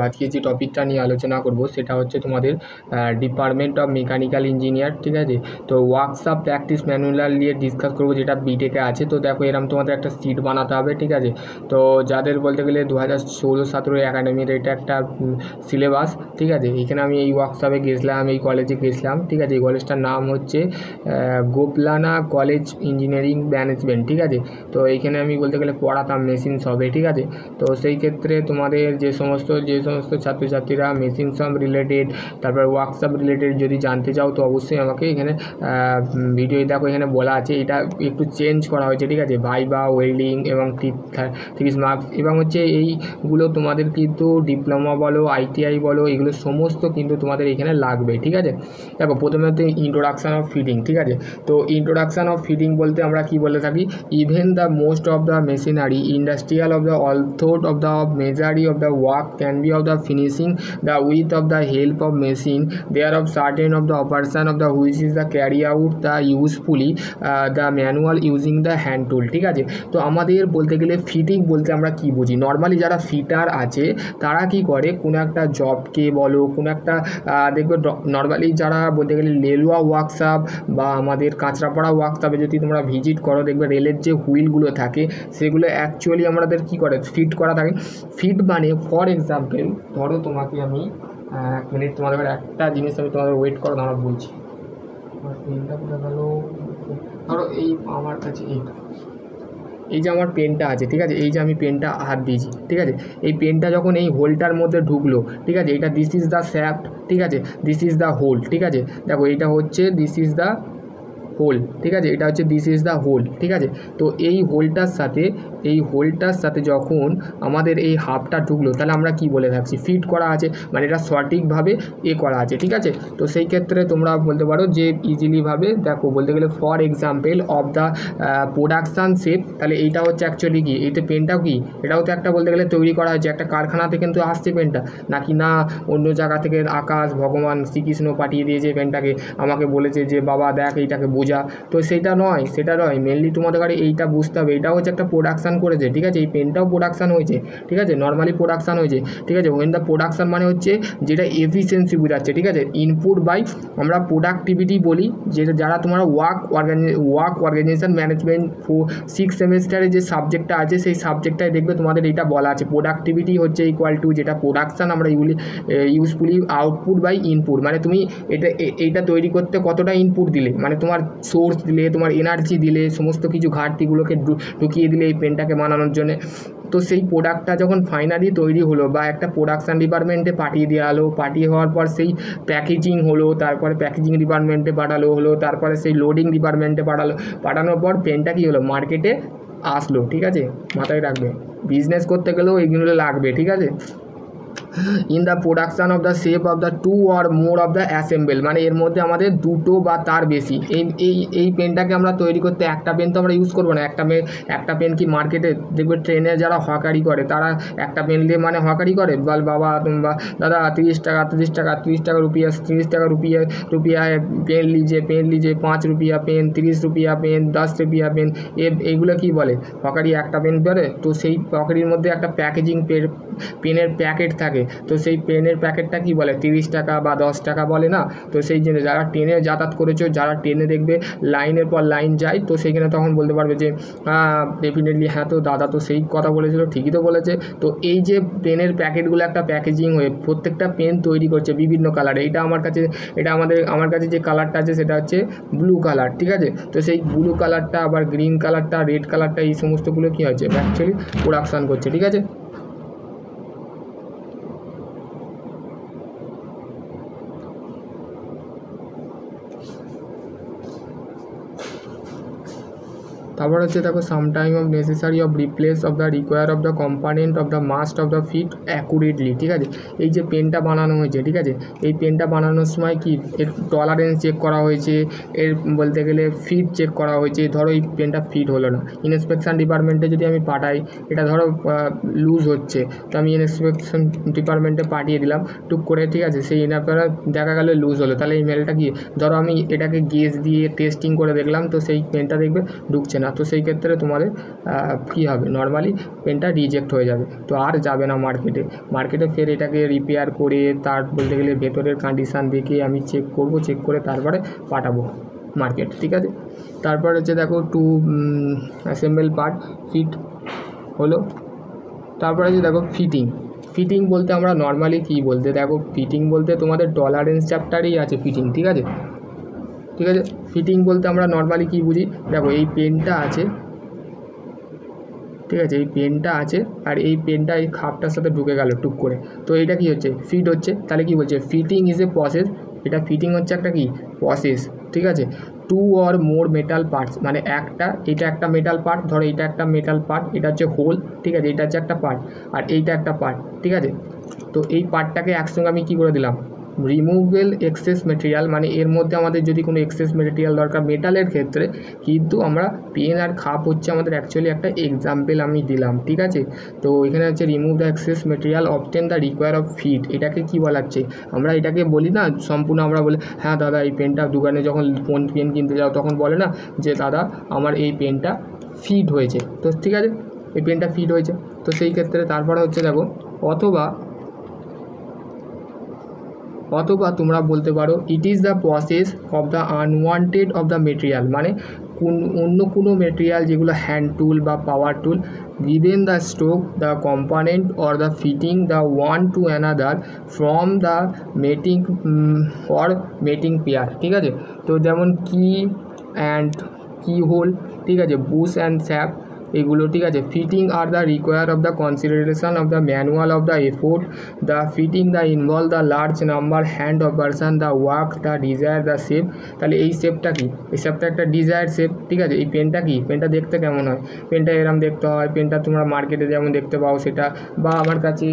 আজকে যে টপিকটা নিয়ে আলোচনা করব সেটা হচ্ছে তোমাদের ডিপার্টমেন্ট অফ মেকানিক্যাল ইঞ্জিনিয়ার, ঠিক আছে। তো ওয়ার্কশপ প্র্যাকটিস ম্যানুয়াল নিয়ে ডিসকাস করবো, যেটা বিটেকে আছে। তো দেখো এরকম তোমাদের একটা সিট বানাতে হবে, ঠিক আছে। তো যাদের বলতে গেলে 2016-17 একাডেমির এটা একটা সিলেবাস, ঠিক আছে। এখানে আমি এই ওয়ার্কশপে গেছিলাম, এই কলেজে গেছিলাম, ঠিক আছে। এই কলেজটার নাম হচ্ছে গোপলানা কলেজ ইঞ্জিনিয়ারিং ম্যানেজমেন্ট, ঠিক আছে। তো এইখানে আমি বলতে গেলে পড়াতাম মেশিন সবে, ঠিক আছে। তো সেই ক্ষেত্রে তোমাদের যে সমস্ত ছাত্রছাত্রীরা মেশিন শপ রিলেটেড, তারপর ওয়ার্কশপ রিলেটেড যদি জানতে চাও, তো অবশ্যই আমাকে এখানে ভিডিও দেখো, এখানে বলা আছে। এটা একটু চেঞ্জ করা হয়েছে, ঠিক আছে। ভাইবা, ওয়েল্ডিং এবং 30 মার্কস এবং হচ্ছে এইগুলো তোমাদের কিন্তু ডিপ্লোমা বলো, ITI বলো, এগুলো সমস্ত কিন্তু তোমাদের এখানে লাগবে, ঠিক আছে। দেখো প্রথমে হচ্ছে ইন্ট্রোডাকশান অফ ফিটিং, ঠিক আছে। তো ইন্ট্রোডাকশান অফ ফিটিং বলতে আমরা কি বলে থাকি, even the most of the machinery industrial of the all thought of the majority of the work can be of the finishing the with of the help of machine there of certain of the operation of the which is the carry out the usefully the manual using the hand tool, ঠিক আছে। তো আমাদের বলতে গেলে fitting বলতে আমরা কি বুঝি, নর্মালি যারা ফিটার আছে তারা কি করে, কোনো একটা জবকে বলো, কোনো একটা দেখবে নর্মালি যারা বলতে গেলে রেলওয়ে ওয়ার্কশপ বা আমাদের কাঁচরাপাড়া ওয়ার্কশপে যদি তোমরা ভিজিট করো, দেখবে রেলের যে হুইলগুলো থাকে সেগুলো অ্যাকচুয়ালি আমাদের কি করে, ফিট করা থাকে। ফিট মানে ফর এক্সাম্পল ধরো তোমাকে আমি 1 মিনিট তোমাদের একটা জিনিস আমি তোমাদের ওয়েট করো, আমরা বলছি। পেনটা কোথায় গেল, ধরো এই আমার কাছে এই যে আমার পেনটা আছে, ঠিক আছে। এই যে আমি পেনটা হাত দিয়েছি, ঠিক আছে। এই পেনটা যখন এই হোলটার মধ্যে ঢুকলো, ঠিক আছে, এটা দিস ইজ দ্য শ্যাফট, ঠিক আছে, দিস ইজ দ্য হোল, ঠিক আছে। দেখো এইটা হচ্ছে দিস ইজ দ্য হোল, ঠিক আছে, এটা হচ্ছে দিস ইজ দ্য হোল, ঠিক আছে। তো এই হোলটার সাথে যখন আমাদের এই হাফটা ঢুকলো, তাহলে আমরা কি বলে থাকছি, ফিট করা আছে, মানে এটা সঠিকভাবে করা আছে, ঠিক আছে। তো সেই ক্ষেত্রে তোমরা বলতে পারো যে ইজিলিভাবে দেখো বলতে গেলে for example of the production shape, তাহলে এইটা হচ্ছে অ্যাকচুয়ালি কি, এইটা পেনটাও কি, এটাও তো একটা বলতে গেলে তৈরি করা হয়েছে, একটা কারখানাতে কিন্তু আসছে পেনটা, নাকি না অন্য জায়গা থেকে আকাশ ভগবান শ্রীকৃষ্ণ পাঠিয়ে দিয়েছে পেনটাকে, আমাকে বলেছে যে বাবা দেখ এইটাকে বোঝা। তো সেটা নয় মেনলি তোমাদের কাছে এইটা বুঝতে হবে, এটা হচ্ছে একটা প্রোডাকশান করেছে, ঠিক আছে। এই পেনটাও প্রোডাকশান হয়েছে, ঠিক আছে, নর্মালি প্রোডাকশান হয়েছে, ঠিক আছে। ওয়েন দ্য প্রোডাকশান মানে হচ্ছে যেটা এফিসিয়েন্সি বোঝাচ্ছে, ঠিক আছে। ইনপুট বাই আমরা প্রোডাক্টিভিটি বলি, যেটা যারা তোমরা ওয়ার্ক অর্গানাইজেশন ম্যানেজমেন্ট 6 সেমেস্টারে যে সাবজেক্টটা আছে, সেই সাবজেক্টটায় দেখবে তোমাদের এইটা বলা আছে, প্রোডাক্টিভিটি হচ্ছে ইকুয়াল টু যেটা প্রোডাকশান আমরা ইউজফুলি আউটপুট বাই ইনপুট, মানে তুমি এইটা তৈরি করতে কতটা ইনপুট দিলে, মানে তোমার সোর্স দিলে, তোমার এনার্জি দিলে, সমস্ত কিছু ঘাটতিগুলোকে ঢুকিয়ে দিলে এই পেনটাকে বানানোর জন্য। তো সেই প্রোডাক্টটা যখন ফাইনালি তৈরি হলো বা একটা প্রোডাকশান ডিপার্টমেন্টে পাঠিয়ে দেওয়া হলো, পাঠিয়ে হওয়ার পর সেই প্যাকেজিং হলো, তারপরে প্যাকেজিং ডিপার্টমেন্টে হলো, তারপরে সেই লোডিং ডিপার্টমেন্টে পাঠানোর পর পেনটা কী হলো, মার্কেটে আসলো, ঠিক আছে। মাথায় রাখবে, বিজনেস করতে গেলেও এইগুলো লাগবে, ঠিক আছে। In the production of the shape of the 2 or more of the assemble, মানে এর মধ্যে আমাদের 2টো বা তার বেশি এই পেনটাকে আমরা তৈরি করতে, একটা পেন তো আমরা ইউজ করবো না। একটা পেন কি মার্কেটে দেখবে ট্রেনে যারা হকারি করে, তারা একটা পেন দিয়ে মানে হকারি করে, বল বাবা বা দাদা 30 টাকা रुपया 30 টাকা रुपया पेन लीजिए 5 रुपया पेन 30 रुपया पेन 10 रुपया पेन, এইগুলো কি বলে, হকারি একটা পেন করে। তো সেই হকারির মধ্যে একটা প্যাকেজিং পেনের প্যাকেট থাকে, তো সেই পেনের প্যাকেটটা কি বলে, 30 টাকা বা 10 টাকা বলে না। তো সেই জন্য যারা ট্রেনে যাতায়াত করেছো, যারা ট্রেনে দেখবে লাইনের পর লাইন যায়, তো সেইখানে তখন বলতে পারবে যে ডেফিনেটলি হ্যাঁ, তো দাদা তো সেই কথা বলেছিল, ঠিকই তো বলেছে। তো এই যে পেনের প্যাকেটগুলো একটা প্যাকেজিং হয়ে প্রত্যেকটা পেন তৈরি করছে বিভিন্ন কালারে। আমার কাছে যে কালারটা আছে সেটা হচ্ছে ব্লু কালার, ঠিক আছে। তো সেই ব্লু কালারটা আবার গ্রিন কালারটা, রেড কালারটা, এই সমস্তগুলো কী হচ্ছে, অ্যাকচুয়ালি প্রোডাকশান করছে, ঠিক আছে। তারপর হচ্ছে দেখো sometime of necessary of replace of the require of the component of the must of the fit accurately, ঠিক আছে। এই যে পেনটা বানানো হয়েছে, ঠিক আছে, এই পেনটা বানানোর সময় কি এর টলারেন্স চেক করা হয়েছে, এর বলতে গেলে ফিট চেক করা হয়েছে। ধরো এই পেনটা ফিট হলো না, ইন্সপেকশান ডিপার্টমেন্টে যদি আমি পাঠাই, এটা ধরো লুজ হচ্ছে, তো আমি ইন্সপেকশন ডিপার্টমেন্টে পাঠিয়ে দিলাম টুক করে, ঠিক আছে। সেই ইনারটা দেখা গেল লুজ হলো, তাহলে এই মেলটা কি, ধরো আমি এটাকে গেজ দিয়ে টেস্টিং করে দেখলাম, তো সেই পেনটা দেখবে ঢুকছে না, না, তো সেই ক্ষেত্রে তোমাদের কী হবে, নর্মালি পেনটা রিজেক্ট হয়ে যাবে, তো আর যাবে না মার্কেটে ফের এটাকে রিপেয়ার করে তার বলতে গেলে ভেতরের কন্ডিশান দেখে আমি চেক করে তারপরে পাঠাবো মার্কেট, ঠিক আছে। তারপর হচ্ছে দেখো টু অ্যাসেম্বল পার্ট ফিট হলো। তারপরে হচ্ছে দেখো ফিটিং বলতে আমরা নর্মালি কী বলতে, দেখো ফিটিং বলতে তোমাদের টলারেন্স চ্যাপ্টারেই আছে ফিটিং, ঠিক আছে। ফিটিং বলতে আমরা নর্মালি কী বুঝি, দেখো এই পেনটা আছে, ঠিক আছে, এই পেনটা আছে আর এই পেনটা এই খাপটার সাথে ঢুকে গেল টুক করে, তো এটা কি হচ্ছে, ফিট হচ্ছে। তাহলে কি বলছে, ফিটিং ইজ এ প্রসেস, এটা ফিটিং হচ্ছে একটা কি প্রসেস, ঠিক আছে। Two or more metal parts, মানে এটা একটা মেটাল পার্ট, ধরো এটা একটা মেটাল পার্ট, এটা হচ্ছে হোল, ঠিক আছে, এটা হচ্ছে একটা পার্ট আর এইটা একটা পার্ট, ঠিক আছে। তো এই পার্টটাকে একসঙ্গে আমি কী করে দিলাম, রিমুভেবল এক্সেস মেটেরিয়াল, মানে এর মধ্যে আমাদের যদি কোনো এক্সেস মেটেরিয়াল দরকার মেটালের ক্ষেত্রে, কিন্তু আমরা পেন আর খাপ হচ্ছে আমাদের অ্যাকচুয়ালি একটা এক্সাম্পল আমি দিলাম, ঠিক আছে। তো এখানে হচ্ছে remove the excess material obtain the require of fit, এটাকে কী বলাচ্ছে, আমরা এটাকে বলি না সম্পূর্ণ, আমরা বলি হ্যাঁ দাদা এই পেনটা দোকানে যখন পেন কিনতে যাও তখন বলে না যে দাদা আমার এই পেনটা ফিট হয়েছে, তো ঠিক আছে এই পেনটা ফিট হয়েছে, তো সেই ক্ষেত্রে তারপরে হচ্ছে দেখো অথবা তোমরা বলতে পারো ইট is the process of the unwanted of the material, মানে অন্য কোনো মেটেরিয়াল যেগুলো হ্যান্ড টুল বা পাওয়ার টুল given the stroke, the component or the fitting the one to another from the mating or mating pair, ঠিক আছে। তো যেমন কি অ্যান্ড কি হোল, ঠিক আছে, বুশ অ্যান্ড স্যাপ এগুলো, ঠিক আছে। Fitting are the require of the consideration of the manual of the effort, the fitting the involve the large number hand operation, the work, the desire, the shape. তাহলে এই শেপটা কি, এই শেপটা একটা ডিজায়ার শেপ, ঠিক আছে। এই পেনটা কি, পেনটা দেখতে কেমন হয়, পেনটা এরম দেখতে হয়, পেনটা তোমরা মার্কেটে যেমন দেখতে পাও সেটা, বা আমার কাছে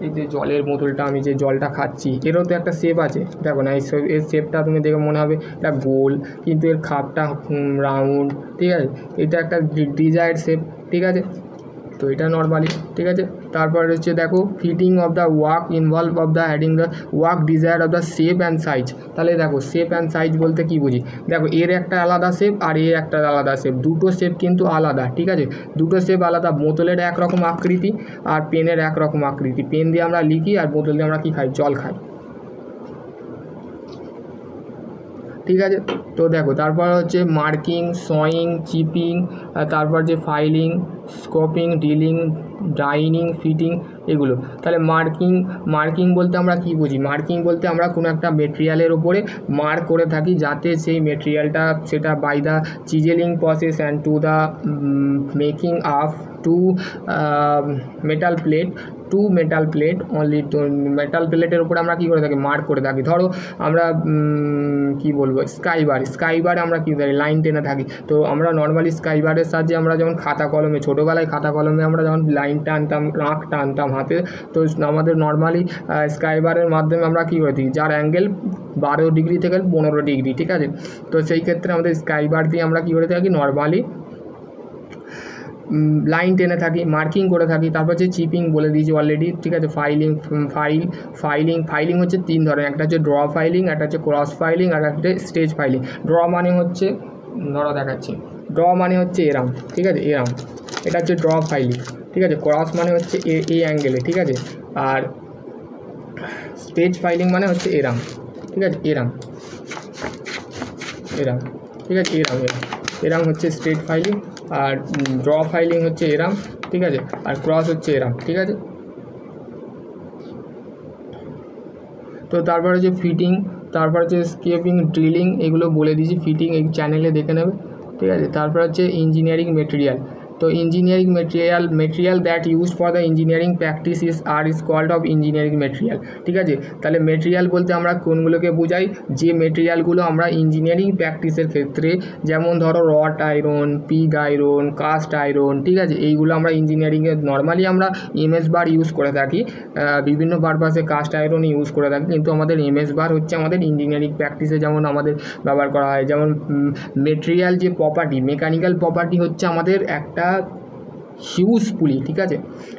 এই যে জলের বোতলটা আমি যে জলটা খাচ্ছি এরও তো একটা শেপ আছে, দেখো না এর শেপটা তুমি দেখে মনে হবে এটা গোল, কিন্তু এর খাপটা রাউন্ড, ঠিক আছে, এটা একটা ডিজায়ার্ড শেপ, ঠিক আছে। তো এটা নর্মালি, ঠিক আছে। তারপর হচ্ছে দেখো fitting of the work involve of the heading the work desire of the shape and size. তাহলে দেখো শেপ অ্যান্ড সাইজ বলতে কী বুঝি, দেখো এর একটা আলাদা শেপ আর এর একটা আলাদা শেপ, দুটো শেপ কিন্তু আলাদা, ঠিক আছে, দুটো শেপ আলাদা। বোতলের একরকম আকৃতি আর পেনের একরকম আকৃতি, পেন দিয়ে আমরা লিখি আর বোতল দিয়ে আমরা কী খাই, জল খাই, ঠিক আছে। তো দেখো তারপর হচ্ছে মার্কিং, সয়িং, চিপিং, তারপর যে filing, scoping, drilling, dining, fitting এগুলো। তাহলে মার্কিং বলতে আমরা কী বুঝি, মার্কিং বলতে আমরা কোনো একটা মেটেরিয়ালের ওপরে মার্ক করে থাকি যাতে সেই মেটেরিয়ালটা সেটা by the chiseling process and to the making up to metal plate only. তো মেটাল প্লেটের উপরে আমরা কী করে থাকি, মার্ক করে থাকি। ধরো আমরা কী বলবো, স্কাইবার আমরা কী থাকি, লাইন টেনে থাকি। তো আমরা নর্মালি স্কাইবারের সাহায্যে আমরা যেমন খাতা কলমে, ছোটোবেলায় খাতা কলমে আমরা যখন লাইন টানতাম, রাঁক টানতাম হাতে, তো আমাদের নর্মালি স্কাইবারের মাধ্যমে আমরা কী করে দিই, যার অ্যাঙ্গেল 12 ডিগ্রি থেকে 15 ডিগ্রি, ঠিক আছে। তো সেই ক্ষেত্রে আমাদের স্কাইবার দিয়ে আমরা কী করে থাকি, নর্মালি লাইন টেনে থাকি, মার্কিং করে থাকি। তারপর হচ্ছে চিপিং বলে দিয়েছি অলরেডি, ঠিক আছে। ফাইলিং হচ্ছে 3 ধরনের, একটা হচ্ছে ড্র ফাইলিং, একটা হচ্ছে ক্রস ফাইলিং আর একটা স্টেজ ফাইলিং। ড্র মানে হচ্ছে, ধরো দেখাচ্ছি, ড্র মানে হচ্ছে এরাম, ঠিক আছে, এরাম, এটা হচ্ছে ড্র ফাইলিং, ঠিক আছে। ক্রস মানে হচ্ছে এই অ্যাঙ্গেলে, ঠিক আছে। আর স্টেজ ফাইলিং মানে হচ্ছে এরাম, ঠিক আছে, এরাম, ঠিক আছে, এরাম হচ্ছে স্টেজ ফাইলিং। আর ড্র ফাইলিং হচ্ছে এরাম, ঠিক আছে। আর ক্রস হচ্ছে এরাম, ঠিক আছে। তো তারপর হচ্ছে ফিটিং, তারপর হচ্ছে স্কেপিং, ড্রিলিং এগুলো বলে দিয়েছি, ফিটিং এই চ্যানেলে দেখে নেবে, ঠিক আছে। তারপর হচ্ছে ইঞ্জিনিয়ারিং মেটেরিয়াল। তো engineering material that use for the engineering practice is called of engineering material, ঠিক আছে। তাহলে মেটেরিয়াল বলতে আমরা কোনগুলোকে বোঝাই, যে মেটেরিয়ালগুলো আমরা ইঞ্জিনিয়ারিং প্র্যাকটিসের ক্ষেত্রে, যেমন ধরো rod iron, pig iron, caste iron, ঠিক আছে, এইগুলো আমরা ইঞ্জিনিয়ারিংয়ে নর্মালি আমরা এমএস বার ইউজ করে থাকি, বিভিন্ন পারপাসে কাস্ট আয়রন ইউজ করে থাকি, কিন্তু আমাদের এমএস বার হচ্ছে আমাদের ইঞ্জিনিয়ারিং প্র্যাকটিসে যেমন আমাদের ব্যবহার করা হয়। যেমন মেটেরিয়াল যে প্রপার্টি, মেকানিক্যাল প্রপার্টি হচ্ছে আমাদের একটা হিউজফুলি, ঠিক আছে,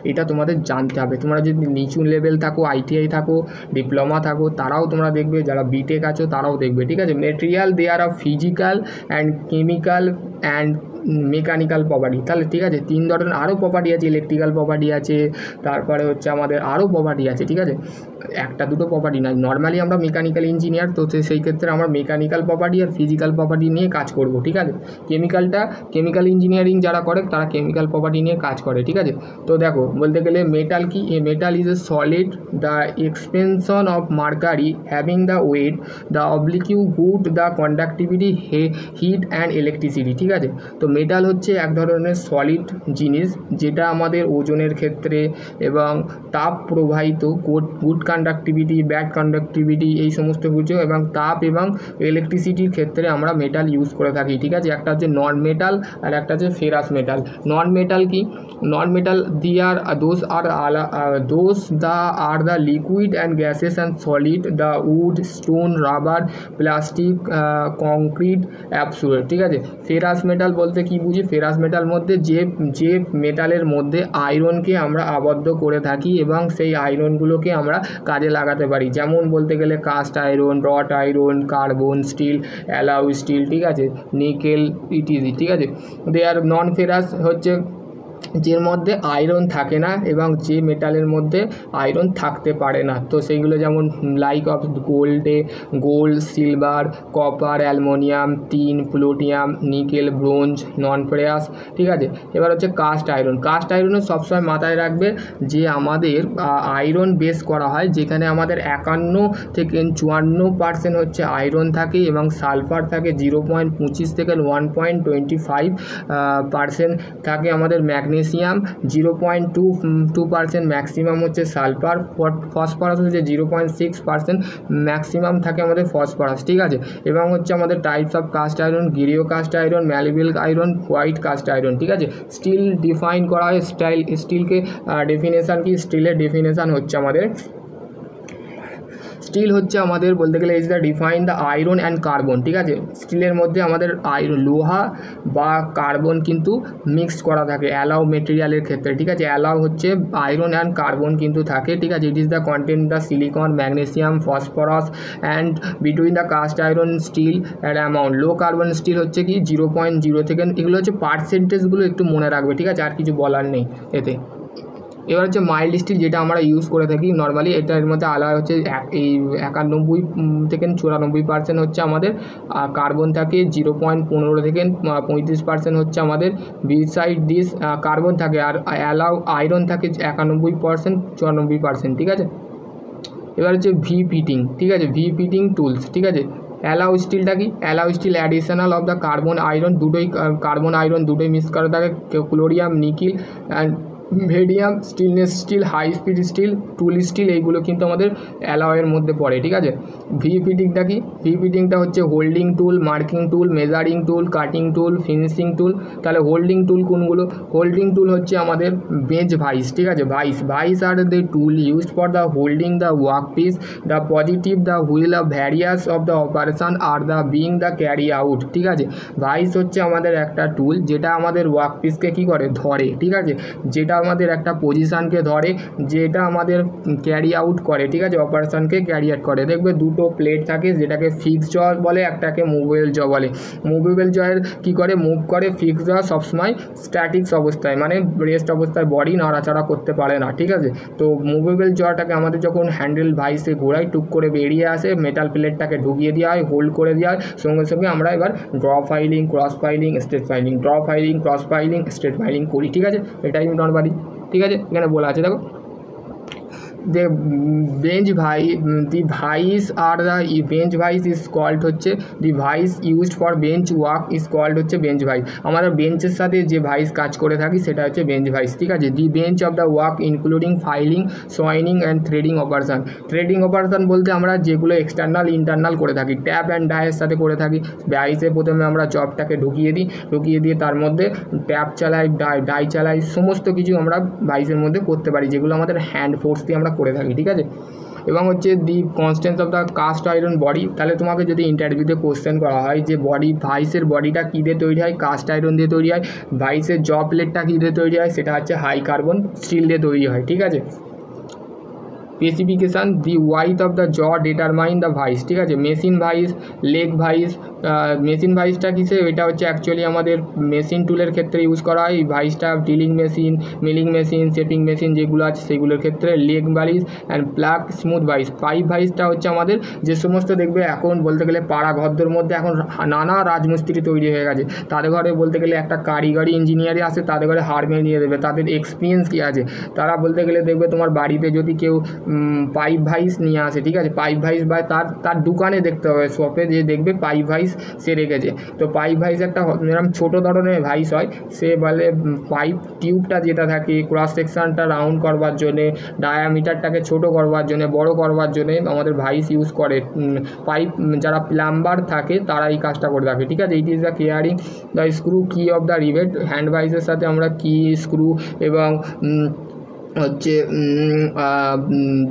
এটা তোমাদের জানতে হবে। তোমরা যদি নিচু লেভেল থাকো, আইটিআই থাকো, ডিপ্লোমা থাকো, তারাও তোমরা দেখবে, যারা বিটেক আছো তারাও দেখবে, ঠিক আছে। Material they are physical and chemical and mechanical property. তাহলে ঠিক আছে, 3 ধরনের আরও প্রপার্টি আছে, ইলেকট্রিক্যাল প্রপার্টি আছে, তারপরে হচ্ছে আমাদের আরও প্রপার্টি আছে, ঠিক আছে, একটা দুটো প্রপার্টি নয়। নর্মালি আমরা মেকানিক্যাল ইঞ্জিনিয়ার, তো সেই ক্ষেত্রে আমরা মেকানিক্যাল প্রপার্টি আর ফিজিক্যাল প্রপার্টি নিয়ে কাজ করব, ঠিক আছে। কেমিক্যাল ইঞ্জিনিয়ারিং যারা করে তারা কেমিক্যাল প্রপার্টি নিয়ে কাজ করে, ঠিক আছে। তো দেখো বলতে গেলে মেটাল কি, metal is a solid, the expansion of mercury having the weight, the oblique good, the conductivity, heat and electricity, ঠিক আছে। তো মেটাল হচ্ছে এক ধরনের সলিড জিনিস যেটা আমাদের ওজনের ক্ষেত্রে এবং তাপ প্রবাহিত, গুড কন্ডাক্টিভিটি, ব্যাড কন্ডাক্টিভিটি, এই সমস্ত কিছু, এবং তাপ এবং ইলেকট্রিসিটির ক্ষেত্রে আমরা মেটাল ইউজ করে থাকি, ঠিক আছে। একটা হচ্ছে নন মেটাল আর একটা হচ্ছে ফেরাস মেটাল। নন মেটাল কি, নন metal those are the liquid and gases and solid, the wood, stone, rubber, plastic, concrete, absolute, ঠিক আছে। ফেরাস মেটাল বলতে কি বুঝি, ফেরাস মেটাল মধ্যে যে মেটালের মধ্যে আয়রনকে আমরা আবদ্ধ করে থাকি এবং সেই আয়রনগুলোকে আমরা কাজে লাগাতে পারি, যেমন বলতে গেলে cast iron, wrought iron, carbon steel, alloy steel, ঠিক আছে, নিকেল, ইটিজি, ঠিক আছে। দে আর নন ফেরাস হচ্ছে যের মধ্যে আয়রন থাকে না এবং যে মেটালের মধ্যে আয়রন থাকতে পারে না। তো সেইগুলো যেমন like of gold, silver, copper, aluminium, tin, plutonium, nickel, bronze, non ferrous, ঠিক আছে। এবার হচ্ছে কাস্ট আয়রন। কাস্ট আয়রনে সবসময় মাথায় রাখবে যে আমাদের আয়রন বেস করা হয়, যেখানে আমাদের 51 থেকে 54% হচ্ছে আয়রন থাকে এবং সালফার থাকে 0.25 থেকে 1.25% থাকে আমাদের ম্যাগনেসিয়াম, 0.22% ম্যাক্সিমাম হচ্ছে সালফার, ফসফরাস হচ্ছে 0.6% ম্যাক্সিমাম থাকে আমাদের ফসফরাস, ঠিক আছে। এবং হচ্ছে আমাদের types of cast iron, grey cast iron, malleable iron, white cast iron, ঠিক আছে। স্টিল ডিফাইন করা হয়, স্টিলকে ডেফিনেশান কি, স্টিলের ডেফিনেশান হচ্ছে আমাদের, স্টিল হচ্ছে আমাদের বলতে গেলে is the define the iron and carbon, ঠিক আছে। স্টিলের মধ্যে আমাদের লোহা বা কার্বন কিন্তু মিক্সড করা থাকে অ্যালাউ মেটেরিয়ালের ক্ষেত্রে, ঠিক আছে। অ্যালাউ হচ্ছে আয়রন অ্যান্ড কার্বন কিন্তু থাকে, ঠিক আছে। It is the content the silicon, magnesium, phosphorus and between the cast iron steel and amount. Low carbon steel হচ্ছে কি 0.0 থেকে, এগুলো হচ্ছে পার্সেন্টেজগুলো একটু মনে রাখবে, ঠিক আছে, আর কিছু বলার নেই এতে। এবার হচ্ছে মাইল্ড স্টিল, যেটা আমরা ইউজ করে থাকি নর্মালি, এটার মধ্যে আলাদা হচ্ছে এই 91 থেকে 94% হচ্ছে আমাদের কার্বন থাকে, 0.15 থেকে 35% হচ্ছে আমাদের বিসাইড দিস কার্বন থাকে, আর অ্যালাউ আয়রন থাকে 91%, 94%, ঠিক আছে। এবার হচ্ছে ভি ফিটিং, ঠিক আছে, ভি ফিটিং টুলস, ঠিক আছে। অ্যালাউ স্টিলটা কি, alloy steel additional of the carbon iron, carbon iron দুটোই মিক্স করা থাকে, chromium, nickel and vanadium, stainless steel, high speed steel, tool steel, এইগুলো কিন্তু আমাদের অ্যালয়ের মধ্যে পড়ে, ঠিক আছে। ভি ফিটিংটা কি, ভি ফিটিংটা হচ্ছে হোল্ডিং টুল, মার্কিং টুল, মেজারিং টুল, কাটিং টুল, ফিনিশিং টুল। তাহলে হোল্ডিং টুল কোনগুলো, হোল্ডিং টুল হচ্ছে আমাদের বেঞ্চ ভাইস, ঠিক আছে। Vice are the tool used for the holding the work piece, the positive, the wheel of various of the operation are the being the carry out, ঠিক আছে। Vice হচ্ছে আমাদের একটা টুল যেটা আমাদের ওয়ার্ক পিসকে কী করে, ধরে, ঠিক আছে, যেটা আমাদের একটা পজিশানকে ধরে, যেটা আমাদের ক্যারি আউট করে, ঠিক আছে, অপারেশনকে ক্যারি আউট করে। দেখবে দুটো প্লেট থাকে, যেটাকে ফিক্সড জ বলে, একটাকে মুভেবল জ বলে। মুভেবল জয়ের কী করে, মুভ করে, ফিক্সড জ সবসময় স্ট্যাটিক্স অবস্থায়, মানে রেস্ট অবস্থায়, বডি নাড়াচাড়া করতে পারে না, ঠিক আছে। তো মুভেবল জটাকে আমাদের যখন হ্যান্ডেল ভাইসে ঘোরাই, টুক করে বেরিয়ে আসে, মেটাল প্লেটটাকে ঢুকিয়ে দেওয়া হয়, হোল্ড করে দেওয়া হয়, সঙ্গে সঙ্গে আমরা এবার draw filing, cross filing, straight filing, draw filing, cross filing, straight filing করি, ঠিক আছে। এটাই নর্মালি, ঠিক আছে, এখানে বলা আছে দেখো। the bench vice is called হচ্ছে the vice used for bench work is called হচ্ছে bench vice। আমাদের বেঞ্চের সাথে যে ভাইস কাজ করে থাকি সেটা হচ্ছে বেঞ্চ ভাইস, ঠিক আছে। The bench of the work including filing, sawing and threading operation. Threading operation বলতে আমরা যেগুলো এক্সটার্নাল ইন্টারনাল করে থাকি, ট্যাপ অ্যান্ড ডাইয়ের সাথে করে থাকি। ভাইসে প্রথমে আমরা জবটাকে ঢুকিয়ে দিয়ে তার মধ্যে ট্যাপ চালাই, ডাই চালাই, সমস্ত কিছু আমরা ভাইসের মধ্যে করতে পারি, যেগুলো আমাদের হ্যান্ড ফোর্স দিয়ে আমরা করে থাকি, ঠিক আছে। এবং হচ্ছে the constants of the cast iron body. তাহলে তোমাকে যদি ইন্টারভিউতে কোশ্চেন করা হয় যে ভাইসের বডিটা কী দিয়ে তৈরি হয়, কাস্ট আয়রন দিয়ে তৈরি হয়, ভাইসের জ প্লেটটা কী দিয়ে তৈরি হয়, সেটা হচ্ছে হাই কার্বন স্টিল দিয়ে তৈরি হয়, ঠিক আছে। Specification the width of the jaw determine the vice, ঠিক আছে। Machine vice, leg vice, machine ভাইসটা কিসে, এটা হচ্ছে অ্যাকচুয়ালি আমাদের মেশিন টুলের ক্ষেত্রে ইউজ করা হয়। এই ভাইসটা drilling machine, milling machine, shaping machine যেগুলো আছে সেগুলোর ক্ষেত্রে। Leg vice and plug smooth vice. Pipe ভাইসটা হচ্ছে আমাদের যে সমস্ত দেখবে এখন বলতে গেলে পাড়া ঘরদের মধ্যে এখন নানা রাজমিস্ত্রি তৈরি হয়ে গেছে, তাদের ঘরে বলতে গেলে একটা কারিগরি ইঞ্জিনিয়ারই আসে, তাদের ঘরে হাড় নিয়ে দেবে, তাদের এক্সপিরিয়েন্স কী আছে, তারা বলতে গেলে দেখবে তোমার বাড়িতে যদি কেউ পাইপ ভাইস নিয়ে আসে, ঠিক আছে, পাইপ ভাইস বা তার দোকানে দেখতে হবে, শপে যে দেখবে পাইপ ভাইস সে রেখেছে। তো পাইপ ভাইস একটা এরকম ছোটো ধরনের ভাইস হয়, সে বলে পাইপ টিউবটা যেটা থাকে ক্রস সেকশনটা রাউন্ড করবার জন্যে, ডায়ামিটারটাকে ছোট করবার জন্য, বড় করবার জন্যে আমাদের ভাইস ইউজ করে। পাইপ যারা প্লাম্বার থাকে তারা এই কাজটা করে থাকে, ঠিক আছে। It is the carrying the screw কি অফ দ্য রিভেট। হ্যান্ড ভাইসের সাথে আমরা কি, স্ক্রু এবং হচ্ছে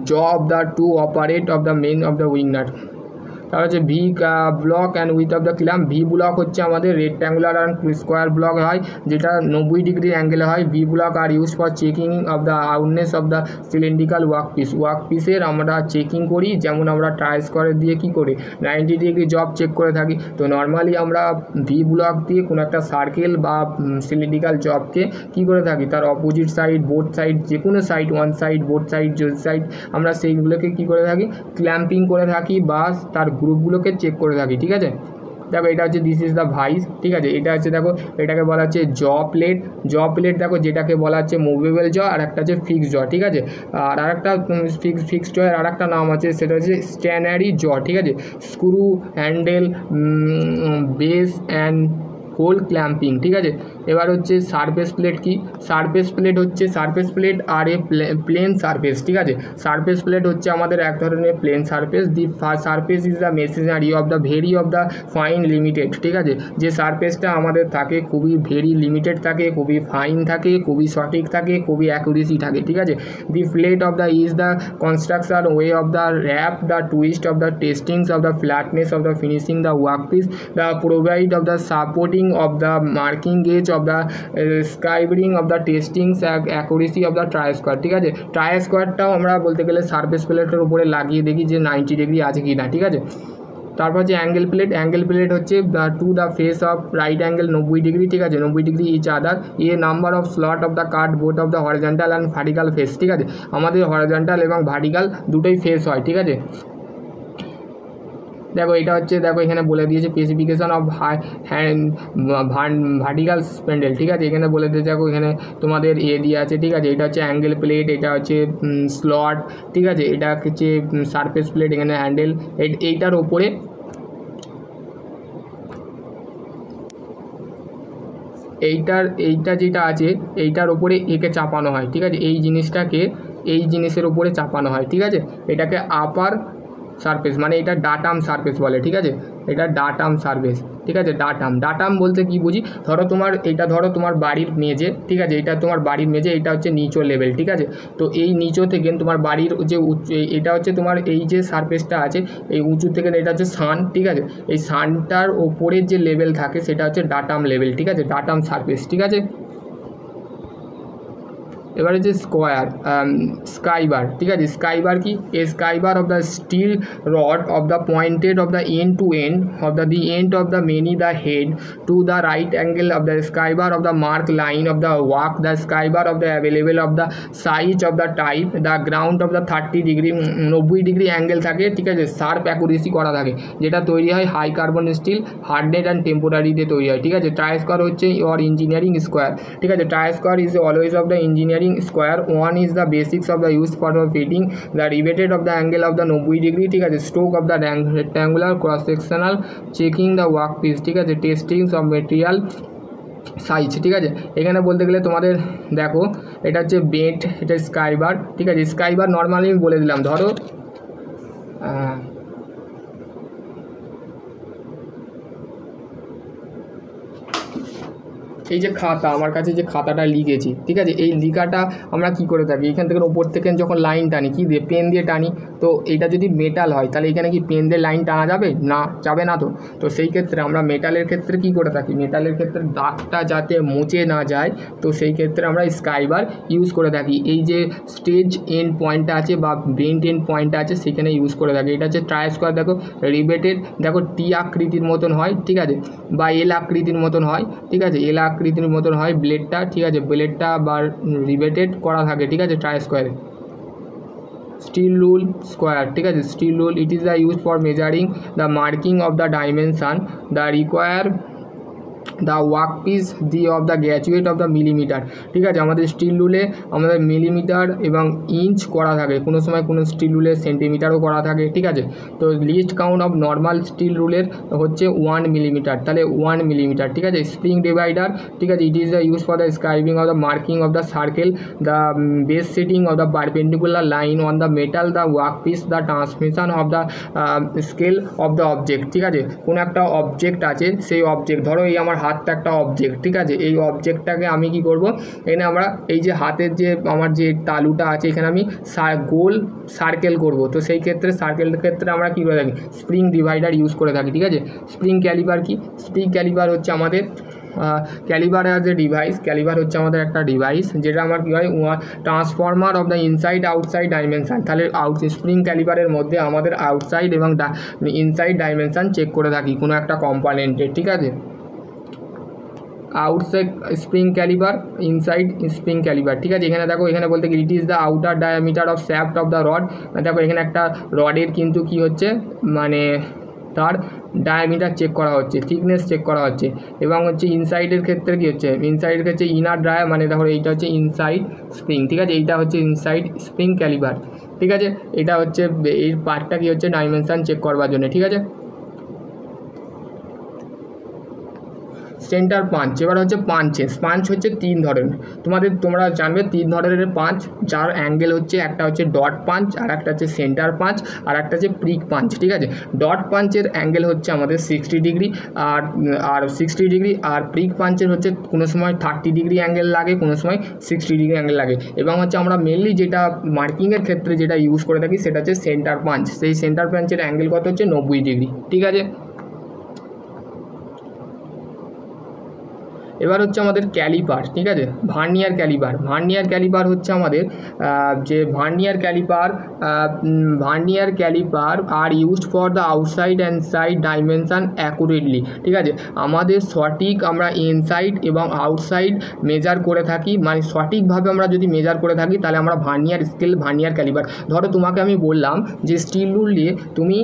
jaw of the to operate of the main of the wing nut. তার হচ্ছে V block and with of the clamp. V block হচ্ছে আমাদের রেক্ট্যাঙ্গুলার অ্যান্ড স্কোয়ার ব্লক হয়, যেটা 90 ডিগ্রি অ্যাঙ্গেলে হয়। ভি ব্লক আর use for checking of the outness of the cylindrical work পিসের আমরা চেকিং করি, যেমন আমরা ট্রাই স্কোয়ার দিয়ে কী করে 90 ডিগ্রি জব চেক করে থাকি। তো নর্মালি আমরা ভি ব্লক দিয়ে কোনো একটা সার্কেল বা সিলিন্ড্রিক্যাল জবকে কী করে থাকি, তার অপোজিট সাইড, বোথ সাইড, যে কোনো side, one side, both side, যে সাইড, আমরা সেইগুলোকে কী করে থাকি, ক্ল্যাম্পিং করে থাকি বা তার গ্রুপগুলোকে চেক করে থাকি, ঠিক আছে। দেখো এটা হচ্ছে দিস ইজ দ্য ভাইস, ঠিক আছে। এটা হচ্ছে দেখো এটাকে বলা হচ্ছে জ প্লেট। জ প্লেট দেখো যেটাকে বলা হচ্ছে মুভেবল জ, আর একটা হচ্ছে ফিক্সড জ, ঠিক আছে। আর আরেকটা ফিক্সড জয়ের আর একটা নাম আছে, সেটা হচ্ছে স্ট্যানারি জ, ঠিক আছে। Screw, handle, base and hole clamping, ঠিক আছে। এবার হচ্ছে সারফেস প্লেট কি, সারফেস প্লেট হচ্ছে surface plate are a plane surface, ঠিক আছে। সারফেস প্লেট হচ্ছে আমাদের এক ধরনের plane surface. The surface is the machinery of the very of the fine limited, ঠিক আছে। যে সারফেসটা আমাদের থাকে খুবই ভেরি লিমিটেড থাকে, খুবই ফাইন থাকে, খুবই সঠিক থাকে, খুবই অ্যাকুরেসি থাকে, ঠিক আছে। The plate of the is the construction way of the wrap, the twist of the testings of the flatness of the finishing the work piece, the provide of the supporting of the marking gauge of the scribing of the testings accuracy of the tri square, ঠিক আছে। Try স্কোয়ারটাও আমরা বলতে গেলে surface প্লেটের উপরে লাগিয়ে দেখি যে 90 ডিগ্রি আছে কি না, ঠিক আছে। তারপর হচ্ছে অ্যাঙ্গেল প্লেট। অ্যাঙ্গেল প্লেট হচ্ছে to the face of right angle 90 degree, ঠিক আছে, 90 degree each other. A number of slot of the cut both of the horizontal and vertical face, ঠিক আছে। আমাদের হরিজন্টাল এবং ভার্টিক্যাল দুটোই ফেস হয়, ঠিক আছে। দেখো এটা হচ্ছে, দেখো এখানে বলে দিয়েছে স্পেসিফিকেশন অফ ভার্টিক্যাল স্প্যান্ডেল, ঠিক আছে। এখানে বলে দিয়েছে, দেখো এখানে তোমাদের দিয়ে আছে, ঠিক আছে। এটা হচ্ছে অ্যাঙ্গেল প্লেট, এটা হচ্ছে স্লট, ঠিক আছে। এটা হচ্ছে সারফেস প্লেট, এখানে হ্যান্ডেল। এইটার ওপরে এইটা যেটা আছে এইটার ওপরে একে চাপানো হয়, ঠিক আছে। এই জিনিসটাকে এই জিনিসের ওপরে চাপানো হয়, ঠিক আছে। এটাকে আপার সারফেস, মানে এটা ডাটাম সারফেস বলে, ঠিক আছে। এটা ডাটাম সারফেস, ঠিক আছে। ডাটাম বলতে কি বুঝি, ধরো তোমার এটা, ধরো তোমার বাড়ির মেঝে, ঠিক আছে, এটা তোমার বাড়ির মেঝে, এটা হচ্ছে নিচু লেভেল, ঠিক আছে। তো এই নিচু থেকে তোমার বাড়ির যে এটা হচ্ছে তোমার এই যে সারফেসটা আছে এই উঁচু থেকে, এটা হচ্ছে সান, ঠিক আছে। এই সানটার ওপরের যে লেভেল থাকে সেটা হচ্ছে ডাটাম লেভেল, ঠিক আছে, ডাটাম সারফেস, ঠিক আছে। এবার হচ্ছে স্কাইবার, ঠিক আছে। স্কাইবার কি, a scriber of the steel rod of the pointed of the end to end of the end of the many the head to the right angle of the scriber of the mark line of the work, the scriber of the available of the size of the type, the ground of the 30 degree 90 degree angle থাকে, ঠিক আছে। Sharp accuracy করা থাকে, যেটা তৈরি হয় high carbon still, হার্ডনেড and টেম্পোরারিতে তৈরি হয়, ঠিক আছে। ট্রাই স্কোয়ার হচ্ছে ইউর ইঞ্জিনিয়ারিং স্কোয়ার, ঠিক আছে। Try square is always of the engineering square. One is the basics of the use for fitting the riveted of the angle of the 90 degree, ঠিক আছে। stroke of the rectangular cross sectional, checking the work piece, ঠিক আছে। testings of material size, ঠিক আছে। এখানে বলতে গেলে তোমাদের দেখো এটা হচ্ছে বেন্ট, এটা স্কাইবার, ঠিক আছে। স্কাইবার নর্মালি আমি বলে দিলাম, ধরো এই যে খাতা, আমার কাছে যে খাতাটা লিখেছি, ঠিক আছে, এই লিখাটা আমরা কি করে থাকি, এখান থেকে ওপর থেকে যখন লাইন টানি কি দিয়ে, পেন দিয়ে টানি। তো এটা যদি মেটাল হয় তাহলে এখানে কি পেন দিয়ে লাইন টানা যাবে না, যাবে না। তো সেই ক্ষেত্রে আমরা মেটালের ক্ষেত্রে কি করে থাকি, মেটালের ক্ষেত্রে দাগটা যাতে মুছে না যায়, তো সেই ক্ষেত্রে আমরা স্কাইবার ইউজ করে থাকি। এই যে স্টেজ এন্ড পয়েন্টটা আছে বা বেন্ট এন্ড পয়েন্টটা আছে সেখানে ইউজ করে থাকি। এটা হচ্ছে ট্রাই স্কোয়ার, দেখো রিবেটেড, দেখো টি আকৃতির মতন হয়, ঠিক আছে, বা এল আকৃতির মতন হয়, ঠিক আছে, এল আকৃতির মতন হয় ব্লেডটা, ঠিক আছে, ব্লেডটা বা রিবেটেড করা থাকে, ঠিক আছে, ট্রাই স্কোয়ারে। স্টিল রুল স্কোয়ার, ঠিক আছে, steel rule, it is the use for measuring the marking of the dimension the require the work piece the of the graduate of the millimetre, ঠিক আছে। আমাদের স্টিল রুলে আমাদের মিলিমিটার এবং inch করা থাকে, কোনো সময় কোনো স্টিল রুলে সেন্টিমিটারও করা থাকে, ঠিক আছে। তো least count of normal steel রুলের হচ্ছে 1 মিলিমিটার, তাহলে 1 মিলিমিটার, ঠিক আছে। স্প্রিং ডিভাইডার, ঠিক আছে, it is the use for the scribing of the marking of the circle the base setting of the perpendicular line on the metal the work piece the transmission of the scale of the object, ঠিক আছে। কোনো একটা object আছে, সেই object ধরো এই আমার হাতটা একটা অবজেক্ট, ঠিক আছে, এই অবজেক্টটাকে আমি কি করব, এখানে আমরা এই যে হাতের যে আমার যে তালুটা আছে এখানে আমি গোল সার্কেল করব। তো সেই ক্ষেত্রে সার্কেলের ক্ষেত্রে আমরা কী করে থাকি, স্প্রিং ডিভাইডার ইউজ করে থাকি, ঠিক আছে। স্প্রিং ক্যালিপার কি, স্প্রিং ক্যালিপার হচ্ছে আমাদের caliper as a device, caliper হচ্ছে আমাদের একটা ডিভাইস যেটা আমার কী হয়, transformer of the inside outside dimension. তাহলে স্প্রিং ক্যালিপারের মধ্যে আমাদের আউটসাইড এবং ইনসাইড ডাইমেনশান চেক করে থাকি কোনো একটা কম্পোনেন্টের, ঠিক আছে। Outside spring caliper, inside spring caliper, ঠিক আছে। এখানে দেখো, এখানে বলতে কি, it is the outer diameter of shaft of the rod. দেখো এখানে একটা রডের কিন্তু কি হচ্ছে, মানে তার ডায়ামিটার চেক করা হচ্ছে, থিকনেস চেক করা হচ্ছে, এবং হচ্ছে ইনসাইডের ক্ষেত্রে কী হচ্ছে, ইনসাইডের ক্ষেত্রে ইনার ডায়া, মানে দেখো এইটা হচ্ছে ইনসাইড স্প্রিং, ঠিক আছে, এইটা হচ্ছে ইনসাইড স্প্রিং ক্যালিপার, ঠিক আছে। এটা হচ্ছে এই পার্টটা কী হচ্ছে, ডাইমেনশান চেক করবার জন্য, ঠিক আছে। সেন্টার পাঞ্চ, এবার হচ্ছে পাঞ্চেস। পাঞ্চ হচ্ছে 3 ধরনের, তোমরা জানবে 3 ধরনের পাঞ্চ, যার অ্যাঙ্গেল হচ্ছে, একটা হচ্ছে ডট পাঞ্চ, আর একটা হচ্ছে সেন্টার পাঞ্চ, আর একটা হচ্ছে প্রিক পাঞ্চ, ঠিক আছে। ডট পাঞ্চের অ্যাঙ্গেল হচ্ছে আমাদের 60 ডিগ্রি আর 60 ডিগ্রি, আর প্রিক পাঞ্চের হচ্ছে কোনো সময় 30 ডিগ্রি অ্যাঙ্গেল লাগে, কোনো সময় 60 ডিগ্রি অ্যাঙ্গেল লাগে। এবং হচ্ছে আমরা মেনলি যেটা মার্কিংয়ের ক্ষেত্রে যেটা ইউজ করে থাকি সেটা হচ্ছে সেন্টার পাঞ্চ। সেই সেন্টার পাঞ্চের অ্যাঙ্গেল কত হচ্ছে 90 ডিগ্রি, ঠিক আছে। এবার হচ্ছে আমাদের ক্যালিপার, ঠিক আছে, ভার্নিয়ার ক্যালিপার। ভার্নিয়ার ক্যালিপার হচ্ছে আমাদের যে vernier caliper are used for the outside and side dimension accurately, ঠিক আছে। আমাদের সঠিক আমরা ইনসাইড এবং আউটসাইড মেজার করে থাকি, মানে সঠিকভাবে আমরা যদি মেজার করে থাকি তাহলে আমরা ভার্নিয়ার স্কেল, ভার্নিয়ার ক্যালিপার। ধরো তোমাকে আমি বললাম যে স্টিল রুল দিয়ে তুমি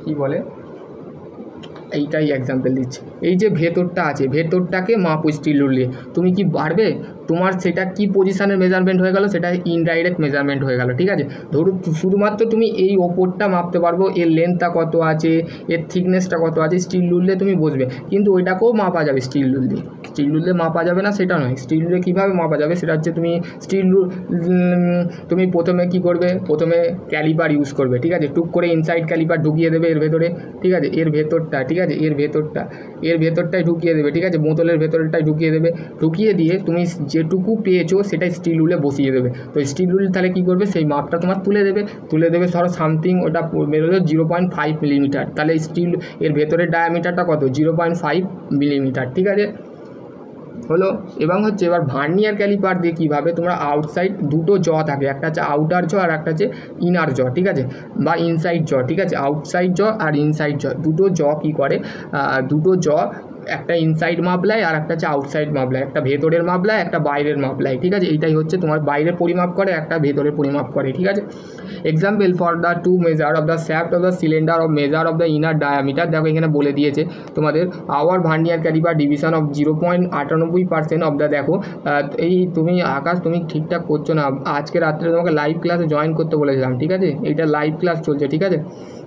কী বলে, এইটাই এক্সাম্পল দিচ্ছি, এই যে ভেতরটা আছে, ভেতরটাকে মাপো স্টিল রুল দিয়ে, তুমি কি পারবে, তোমার সেটা কি পজিশানের মেজারমেন্ট হয়ে গেল, সেটা ইনডাইরেক্ট মেজারমেন্ট হয়ে গেল, ঠিক আছে। ধরো শুধুমাত্র তুমি এই ওপরটা মাপতে পারবো, এর লেন্থটা কত আছে, এর থিকনেসটা কত আছে, স্টিল রুল দিয়ে তুমি বুঝবে, কিন্তু ওইটাকেও মাপা যাবে স্টিল রুল দিয়ে। স্টিল রুল দিয়ে মাপা যাবে না সেটা নয়, স্টিল রুলে কীভাবে মাপা যাবে সেটা হচ্ছে তুমি স্টিল রুল, তুমি প্রথমে কী করবে, প্রথমে ক্যালিপার ইউজ করবে, ঠিক আছে, টুক করে ইনসাইড ক্যালিপার ঢুকিয়ে দেবে এর ভেতরে, ঠিক আছে, এর ভেতরটা, ঠিক আছে, এর ভেতরটাই ঢুকিয়ে দেবে, ঠিক আছে, বোতলের ভেতরটাই ঢুকিয়ে দেবে, ঢুকিয়ে দিয়ে তুমি যেটুকু পেয়েছো সেটাই স্টিল রুলে বসিয়ে দেবে। তো স্টিল রুল তাহলে কী করবে, সেই মাপটা তোমার তুলে দেবে ধরো সামথিং ওটা বেরোলো 0.5 মিলিমিটার, তাহলে স্টিল এর ভেতরের ডায়ামিটারটা কত, 0.5 মিলিমিটার, ঠিক আছে, হলো। এবং হচ্ছে এবার ভার্নিয়ার ক্যালিপার দিয়ে কীভাবে তোমরা আউটসাইড দুটো জ থাকে, একটা হচ্ছে আউটার জ আর একটা হচ্ছে ইনার জ, ঠিক আছে, বা ইনসাইড জ, ঠিক আছে, আউটসাইড জ আর ইনসাইড জ, দুটো জ কী করে, দুটো জ একটা ইনসাইড মাপলায় আর একটা হচ্ছে আউটসাইড মাপলায়, একটা ভেতরের মাপলায় একটা বাইরের মাপলায়, ঠিক আছে। এইটাই হচ্ছে তোমার বাইরের পরিমাপ করে, একটা ভেতরের পরিমাপ করে, ঠিক আছে। Example for the to measure of the shaft of the cylinder of measure of the inner diameter, দেখো এখানে বলে দিয়েছে তোমাদের our vernier caliper division of 0.98% of the, দেখো এই তুমি আকাশ তুমি ঠিকঠাক করছো না, আজকে রাত্রে তোমাকে লাইভ ক্লাসে জয়েন করতে বলেছিলাম, ঠিক আছে, এইটা লাইভ ক্লাস চলছে, ঠিক আছে।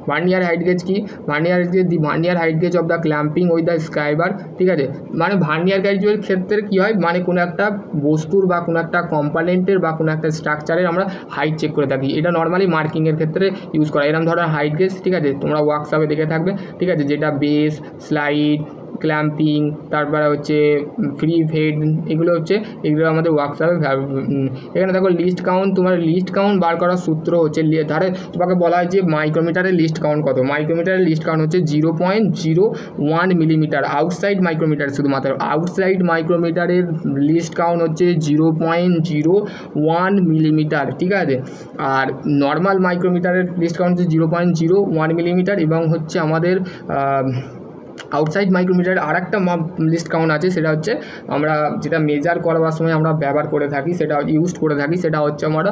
ভার্নিয়ার হাইট গেজ কি, vernier height gauge of the clamping with the scriber, ঠিক আছে। মানে ভার্নিয়ার গেজের ক্ষেত্রে কী হয়, মানে কোনো একটা বস্তুর বা কোনো একটা কম্পোনেন্টের বা কোনো একটা স্ট্রাকচারের আমরা হাইট চেক করে থাকি, এটা নর্মালি মার্কিংয়ের ক্ষেত্রে ইউজ করা, এরকম ধরনের হাইট গেজ, ঠিক আছে, তোমরা ওয়ার্কশপে দেখে থাকবে, ঠিক আছে, যেটা বেস, স্লাইড, ক্ল্যাম্পিং, তারপরে হচ্ছে ফ্রি হেড, এগুলো হচ্ছে এগুলো আমাদের ওয়ার্কশপে। এখানে দেখো লিস্ট কাউন্ট, তোমার লিস্ট কাউন্ট বার করার সূত্র হচ্ছে ধারে তোমাকে বলা হয় যে মাইক্রোমিটারের লিস্ট কাউন্ট কত। মাইক্রোমিটারের লিস্ট কাউন্ট হচ্ছে 0.01 মিলিমিটার। আউটসাইড মাইক্রোমিটার, শুধুমাত্র আউটসাইড মাইক্রোমিটারের লিস্ট কাউন্ট হচ্ছে 0.01 মিলিমিটার, ঠিক আছে। আর নর্মাল মাইক্রোমিটারের লিস্ট কাউন্ট হচ্ছে 0.01 মিলিমিটার। এবং হচ্ছে আমাদের আউটসাইড মাইক্রোমিটারের আর একটা লিস্ট কাউন্ট আছে, সেটা হচ্ছে আমরা যেটা মেজার করবার সময় আমরা ব্যবহার করে থাকি, সেটা ইউজ করে থাকি, সেটা হচ্ছে আমরা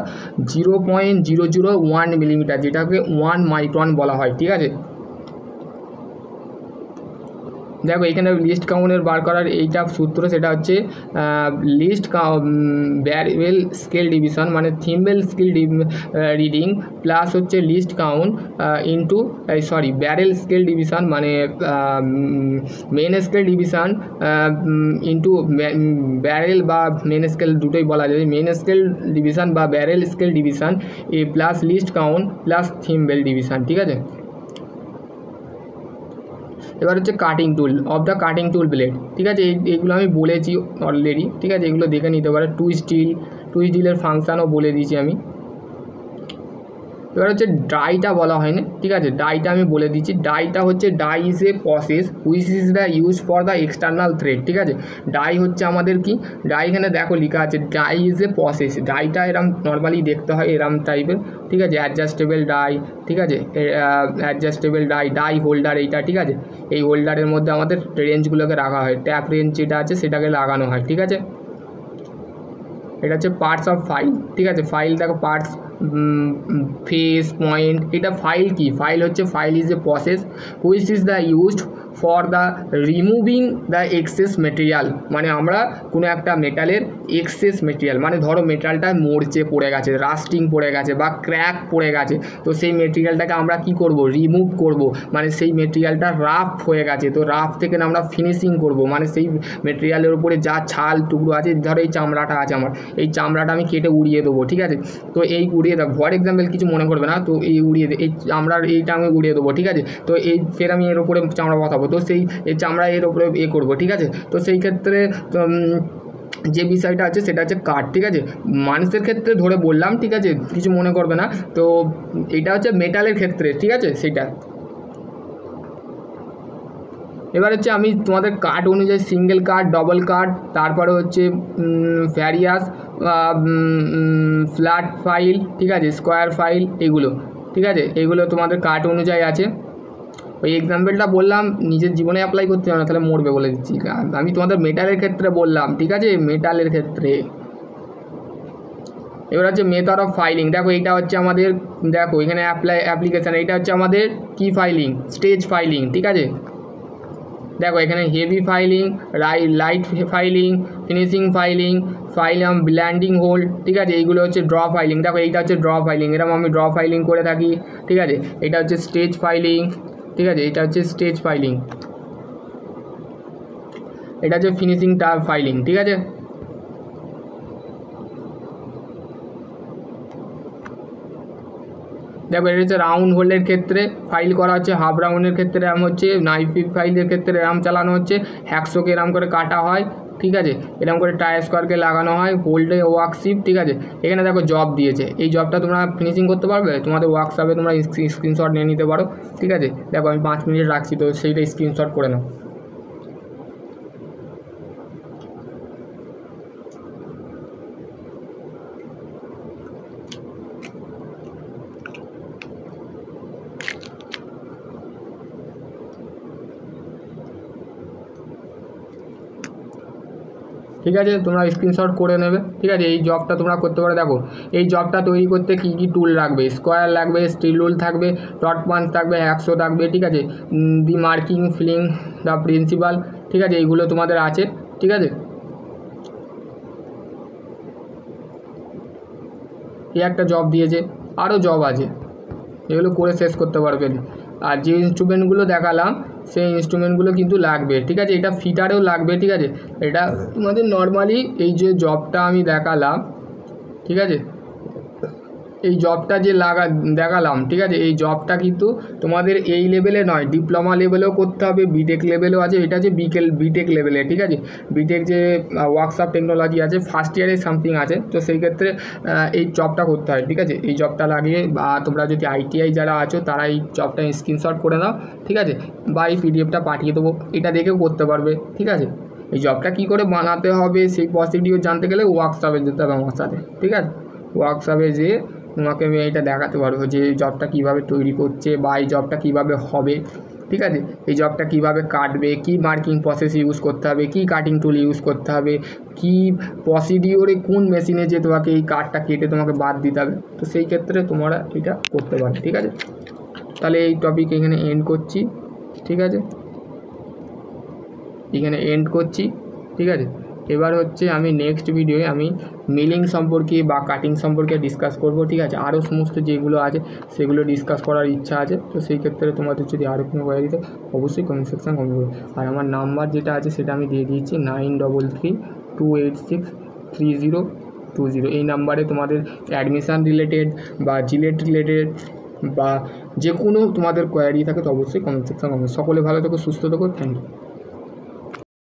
0.001 মিলিমিটার, যেটাকে 1 মাইক্রন বলা হয়, ঠিক আছে। দেখো এখানে লিস্ট কাউন্টের বার করার এইটা সূত্র, সেটা হচ্ছে লিস্ট ব্যারেল স্কেল ডিভিশন মানে থিম্বেল স্কেল রিডিং প্লাস হচ্ছে least count into barrel scale division মানে main scale division into barrel বা মেন স্কেল দুটোই বলা যায়। মেন স্কেল ডিভিশন বা barrel scale division plus least count plus thimble division, ঠিক আছে। এবার হচ্ছে cutting tool of the cutting tool blade, ঠিক আছে। এইগুলো আমি বলেছি অলরেডি, ঠিক আছে, এগুলো দেখে নিতে পারে। টুইস্ট ডিলের ফাংশানও বলে দিয়েছি আমি। এবার হচ্ছে ডাইটা বলা হয়নি, ঠিক আছে, ডাইটা আমি বলে দিচ্ছি। ডাইটা হচ্ছে die is a process which is the use for the external thread, ঠিক আছে। ডাই হচ্ছে আমাদের কি, ডাই এখানে দেখো লেখা আছে ডাই ইজ এ প্রসেস। ডাইটা এরম নর্মালি দেখতে হয় এরম টাইপের, ঠিক আছে। অ্যাডজাস্টেবল ডাই, ঠিক আছে, অ্যাডজাস্টেবল ডাই হোল্ডার এইটা, ঠিক আছে। এই হোল্ডারের মধ্যে আমাদের রেঞ্জগুলোকে রাখা হয়, ট্যাপ রেঞ্জ যেটা আছে সেটাকে লাগানো হয়, ঠিক আছে। এটা হচ্ছে পার্টস অফ ফাইল, ঠিক আছে। ফাইল দেখো পার্টস, ফেস, পয়েন্ট, এটা ফাইল কি, ফাইল হচ্ছে file is a process which is the used for the removing the excess material. মানে আমরা কোনো একটা মেটালের এক্সেস মেটেরিয়াল, মানে ধরো মেটালটা মরচে পড়ে গেছে, রাস্টিং পড়ে গেছে বা ক্র্যাক পড়ে গেছে, তো সেই মেটেরিয়ালটাকে আমরা কি করব, রিমুভ করব। মানে সেই মেটেরিয়ালটা রাফ হয়ে গেছে, তো রাফ থেকে আমরা ফিনিশিং করব, মানে সেই মেটেরিয়ালের উপরে যা ছাল টুকরো আছে, ধরো এই চামড়াটা আছে আমার, এই চামড়াটা আমি কেটে উড়িয়ে দেবো, ঠিক আছে। তো এই উড়িয়ে দেবো, ফর এক্সাম্পল কিছু মনে করবে না, তো এই উড়িয়ে এই চামড়ার এইটা আমি উড়িয়ে দেবো, ঠিক আছে। তো এই ফের আমি এর উপরে চামড়া বসাবো, তো সেই এই চামড়া এর উপরে করবো, ঠিক আছে। তো সেই ক্ষেত্রে যে বিষয়টা আছে সেটা হচ্ছে কাট, ঠিক আছে। মানুষের ক্ষেত্রে ধরে বললাম, ঠিক আছে, কিছু মনে করবে না। তো এটা হচ্ছে মেটালের ক্ষেত্রে, ঠিক আছে, সেটা। এবার হচ্ছে আমি তোমাদের কাট অনুযায়ী সিঙ্গেল কাট, ডবল কাট, তারপরে হচ্ছে ভ্যারিয়াস, ফ্ল্যাট ফাইল, ঠিক আছে, স্কোয়ার ফাইল, এগুলো, ঠিক আছে। এগুলো তোমাদের কাট অনুযায়ী আছে। ওই এক্সাম্পলটা বললাম, নিজের জীবনে অ্যাপ্লাই করতে হবে না, তাহলে মরবে বলে দিচ্ছি। আমি তোমাদের মেটালের ক্ষেত্রে বললাম, ঠিক আছে, মেটালের ক্ষেত্রে। এবার হচ্ছে মেথড অফ ফাইলিং, দেখো এইটা হচ্ছে আমাদের, দেখো এখানে অ্যাপ্লিকেশান, এইটা হচ্ছে আমাদের কি ফাইলিং, স্টেজ ফাইলিং, ঠিক আছে। দেখো এখানে heavy filing, light filing, finishing filing, blending hole, ঠিক আছে। এইগুলো হচ্ছে ড্র ফাইলিং। দেখো এইটা হচ্ছে ড্র ফাইলিং, এরকম আমি ড্র ফাইলিং করে থাকি, ঠিক আছে। এটা হচ্ছে স্টেজ ফাইলিং, ঠিক আছে, এটা হচ্ছে স্টেজ ফাইলিং। এটা হচ্ছে ফিনিশিং ফাইলিং, ঠিক আছে। দেখো এটা হচ্ছে রাউন্ড হোলের ক্ষেত্রে ফাইল করা হচ্ছে, হাফ রাউন্ডের ক্ষেত্রে এরম হচ্ছে, নাইফ ফাইলের ক্ষেত্রে এরম চালানো হচ্ছে, হ্যাকশোকে এরম করে কাটা হয়, ঠিক আছে, এরকম করে টায়ার স্কোয়ারকে লাগানো হয়, হোল্ডে ওয়ার্কশিপ, ঠিক আছে। এখানে দেখো জব দিয়েছে, এই জবটা তোমরা ফিনিশিং করতে পারবে, তোমাদের ওয়ার্কশপে তোমরা স্ক্রিনশট নিয়ে নিতে পারো, ঠিক আছে। দেখো আমি 5 মিনিট রাখছি, তো সেইটা স্ক্রিনশট করে নাও। ঠিক আছে, তোমরা স্ক্রিনশট করে নেবে, ঠিক আছে। এই জবটা তোমরা করতে পারো। দেখো এই জবটা তৈরি করতে কী কী টুল লাগবে, স্কোয়ার লাগবে, স্টিল রুল থাকবে, ডট পাঞ্চ থাকবে, হ্যাকশো থাকবে, ঠিক আছে, দি মার্কিং, ফিলিং দ্য প্রিন্সিপাল, ঠিক আছে, এইগুলো তোমাদের আছে, ঠিক আছে। এই একটা জব দিয়েছে, আরও জব আছে, এগুলো করে শেষ করতে পারবে। আর যে ইনস্ট্রুমেন্টগুলো দেখালাম সেই ইনস্ট্রুমেন্টগুলো কিন্তু লাগবে, ঠিক আছে। এটা ফিটারেও লাগবে, ঠিক আছে। এটা তোমাদের নর্মালি এই যে জবটা আমি দেখালাম, ঠিক আছে, এই জবটা যে দেখালাম, ঠিক আছে, এই জবটা কিন্তু তোমাদের এই লেভেলে নয়, ডিপ্লোমা লেভেলেও করতে হবে, বিটেক লেভেলেও আছে। এটা যে বিটেক লেভেলে, ঠিক আছে, বিটেক যে ওয়ার্কশপ টেকনোলজি আছে ফার্স্ট ইয়ারে সামথিং আছে, তো সেই ক্ষেত্রে এই জবটা করতে হয়, ঠিক আছে। এই জবটা লাগিয়ে বা তোমরা যদি আইটিআই যারা আছো তারা এই জবটা স্ক্রিনশট করে নাও, ঠিক আছে, বা এই পিডিএফটা পাঠিয়ে দেবো, এটা দেখেও করতে পারবে, ঠিক আছে। এই জবটা কী করে বানাতে হবে সেই প্রসিডিওর জানতে গেলে ওয়ার্কশপে যেতে হবে আমার সাথে, ঠিক আছে। ওয়ার্কশপে যেয়ে তোমাকে আমি এইটা দেখাতে পারবো যে জবটা কীভাবে তৈরি করছে বা এই জবটা কীভাবে হবে, ঠিক আছে। এই জবটা কীভাবে কাটবে, কী মার্কিং প্রসেস ইউজ করতে হবে, কী কাটিং টুল ইউজ করতে হবে, কী প্রসিডিওরে কোন মেশিনে যে তোমাকে এই কাটটা কেটে তোমাকে বাদ দিতে হবে, তো সেই ক্ষেত্রে তোমরা এটা করতে পারো, ঠিক আছে। তাহলে এই টপিক এখানে এন্ড করছি, ঠিক আছে, এখানে এন্ড করছি, ঠিক আছে। এবার হচ্ছে আমি নেক্সট ভিডিওয়ে আমি মিলিং সম্পর্কে বা কাটিং সম্পর্কে ডিসকাস করব, ঠিক আছে। আরও সমস্ত যেগুলো আছে সেগুলো ডিসকাস করার ইচ্ছা আছে, তো সেই ক্ষেত্রে তোমাদের যদি আরও কোনো কোয়ারি দিতে অবশ্যই কমেন্ট সেকশন কমেন্ট করবে। আর আমার নাম্বার যেটা আছে সেটা আমি দিয়ে দিয়েছি 9332863020। এই নাম্বারে তোমাদের অ্যাডমিশান রিলেটেড বা জিলেট রিলেটেড বা যে কোনো তোমাদের কোয়ারি থাকে তো অবশ্যই কমেন্ট সেকশন কমেন্ট। সকলে ভালো থেকো, সুস্থ থেকো, থ্যাংক ইউ।